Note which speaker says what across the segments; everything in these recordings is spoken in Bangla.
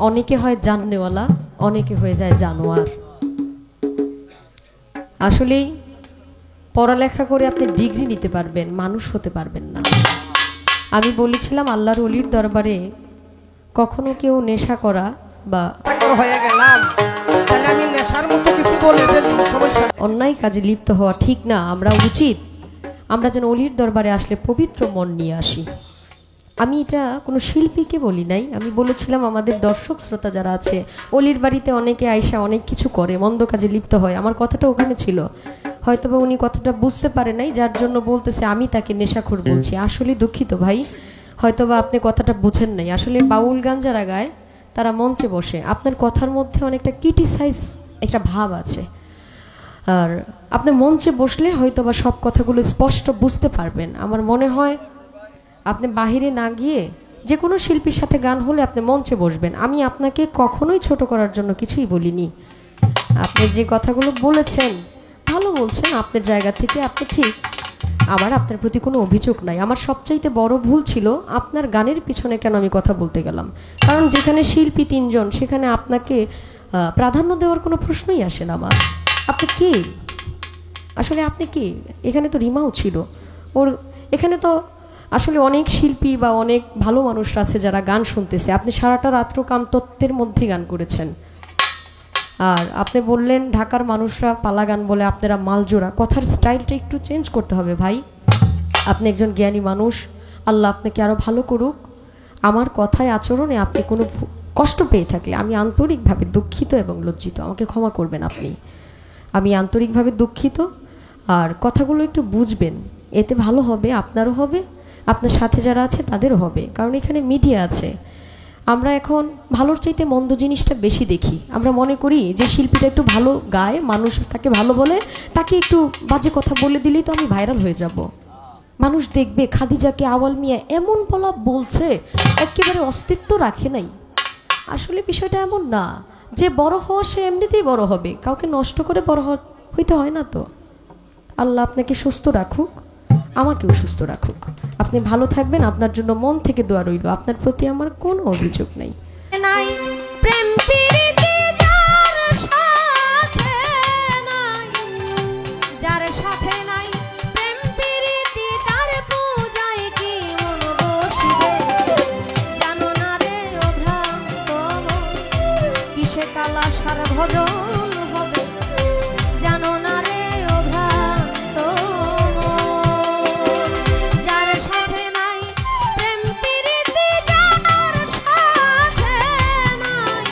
Speaker 1: অনেকে হয় জাননেওয়ালা, অনেকে হয়ে যায় জানোয়ার। আসলেই পড়ালেখা করে আপনি ডিগ্রি নিতে পারবেন, মানুষ হতে পারবেন না। আমি বলেছিলাম আল্লাহর ওলির দরবারে কখনো কেউ নেশা করা বা
Speaker 2: হয়ে গেলাম তাহলে আমি নেশার মতো কিছু বলে ফেলি, সমস্যা
Speaker 1: অন্যায় কাজে লিপ্ত হওয়া ঠিক না। আমরা উচিত আমরা যেন অলির দরবারে আসলে পবিত্র মন নিয়ে আসি। আমি এটা কোনো শিল্পীকে বলি নাই, আমি বলেছিলাম আমাদের দর্শক শ্রোতা যারা আছে, অলির বাড়িতে অনেকে আয়সা অনেক কিছু করে, মন্দ কাজে লিপ্ত হয়। আমার কথাটা ওখানে ছিল, হয়তোবা উনি কথাটা বুঝতে পারে নাই, যার জন্য বলতেছে আমি তাকে নেশাখোর বলছি। আসলে দুঃখিত ভাই, হয়তোবা আপনি কথাটা বুঝেন নাই। আসলে বাউল গান যারা গায় তারা মঞ্চে বসে, আপনার কথার মধ্যে অনেকটা ক্রিটিসাইজ একটা ভাব আছে, আর আপনি মঞ্চে বসলে হয়তোবা সব কথাগুলো স্পষ্ট বুঝতে পারবেন। আমার মনে হয় আপনি বাহিরে না গিয়ে যে কোনো শিল্পীর সাথে গান হলে আপনি মঞ্চে বসবেন। আমি আপনাকে কখনোই ছোট করার জন্য কিছুই বলিনি। আপনি যে কথাগুলো বলেছেন ভালো বলছেন, আপনার জায়গা থেকে আপনি ঠিক। আমার আপনার প্রতি কোনো অভিযোগ নাই। আমার সবচাইতে বড় ভুল ছিল আপনার গানের পিছনে কেন আমি কথা বলতে গেলাম। কারণ যেখানে শিল্পী তিনজন সেখানে আপনাকে প্রাধান্য দেওয়ার কোনো প্রশ্নই আসে না আমার। আপনি কে আসলে, আপনি কি? এখানে তো রিমাও ছিল, ওর এখানে তো আসলে অনেক শিল্পী বা অনেক ভালো মানুষরা আছে যারা গান শুনতেছে। আপনি সারাটা রাত্র কামতত্ত্বের মধ্যে গান করেছেন, আর আপনি বললেন ঢাকার মানুষরা পালা গান বলে, আপনারা মালজোড়া। কথার স্টাইলটা একটু চেঞ্জ করতে হবে ভাই। আপনি একজন জ্ঞানী মানুষ, আল্লাহ আপনাকে আরও ভালো করুক। আমার কথায় আচরণে আপনি কোনো কষ্ট পেয়ে থাকলে আমি আন্তরিকভাবে দুঃখিত এবং লজ্জিত, আমাকে ক্ষমা করবেন আপনি। আমি আন্তরিকভাবে দুঃখিত, আর কথাগুলো একটু বুঝবেন, এতে ভালো হবে, আপনারও হবে, আপনার সাথে যারা আছে তাদেরও হবে। কারণ এখানে মিডিয়া আছে, আমরা এখন ভালোর চাইতে মন্দ জিনিসটা বেশি দেখি। আমরা মনে করি যে শিল্পীটা একটু ভালো গায়, মানুষ তাকে ভালো বলে, তাকে একটু বাজে কথা বলে দিলেই তো আমি ভাইরাল হয়ে যাব, মানুষ দেখবে। খাদিজাকে আওয়াল মিয়া এমন বলা বলছে, একেবারে অস্তিত্ব রাখে নাই। আসলে বিষয়টা এমন না যে বড় হওয়া সে এমনিতেই বড় হবে, কাউকে নষ্ট করে বড় হইতে হয় না তো। আল্লাহ আপনাকে সুস্থ রাখুক, আমাকেও সুস্থ রাখুক। আপনি ভালো থাকবেন, আপনার জন্য মন থেকে দোয়া রইল। আপনার প্রতি আমার কোনো অভিযোগ নেই।
Speaker 3: নাই প্রেম প্রীতি যার সাথে নাই, যার সাথে নাই প্রেম প্রীতি তার পূজায় কি মন বসিবে। জানো না রে ও ভ্রান্ত কিসে কালা সার ভজন হবে। জানো না রে ও ভ্রান্ত যার সাথে নাই প্রেম প্রীতি, যার সাথে নাই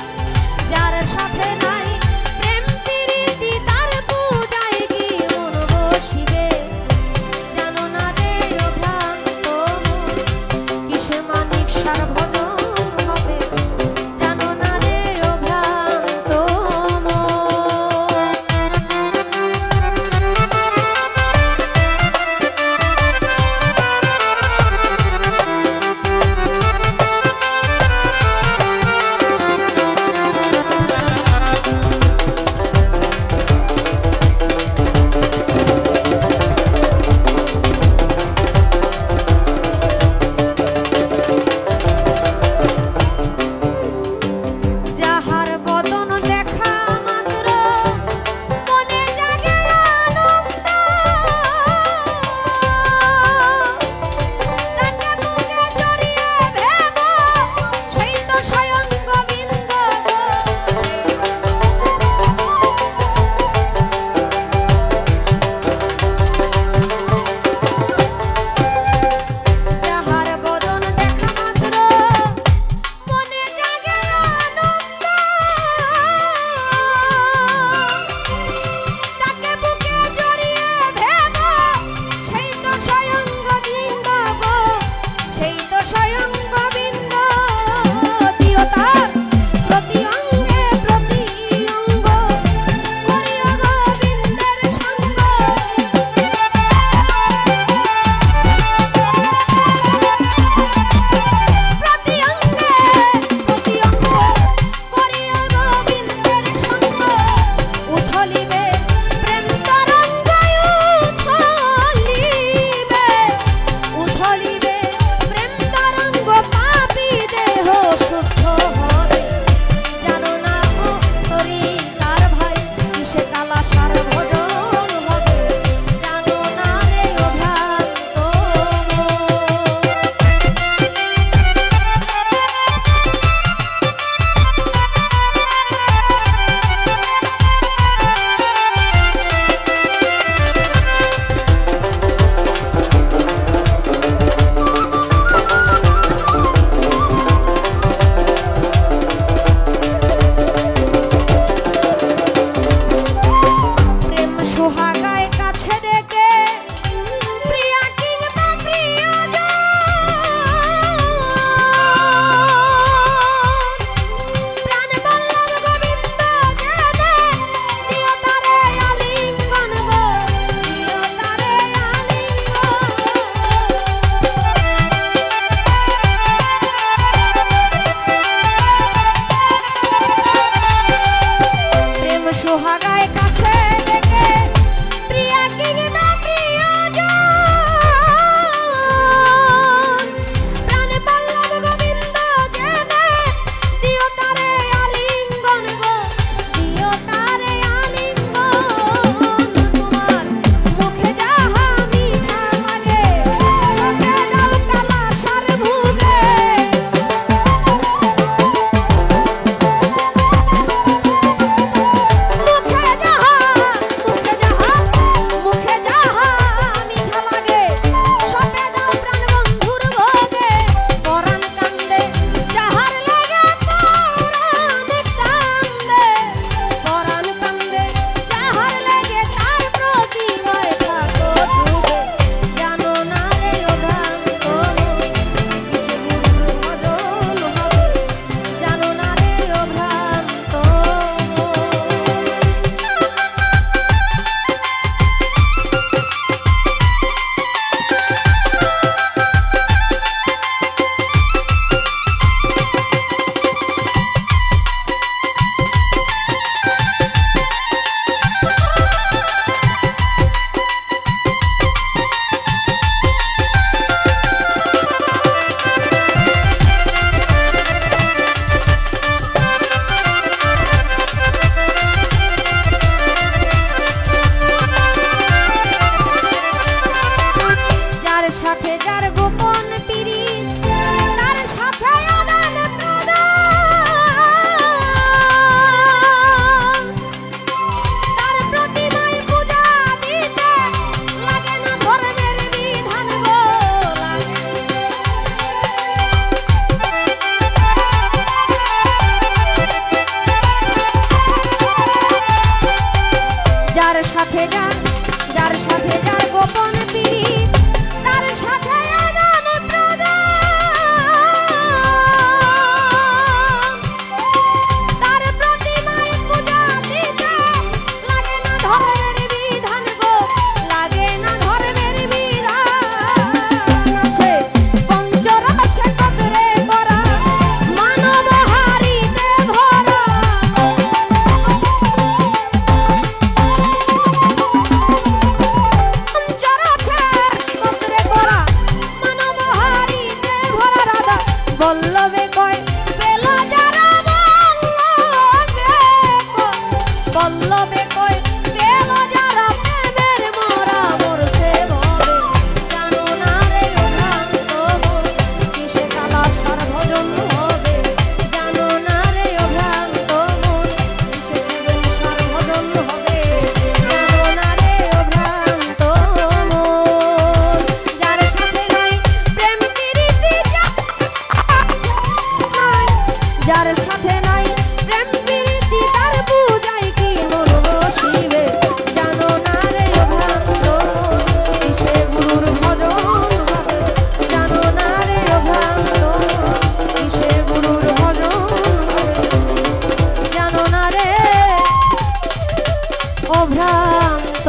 Speaker 1: অভ্রান্ত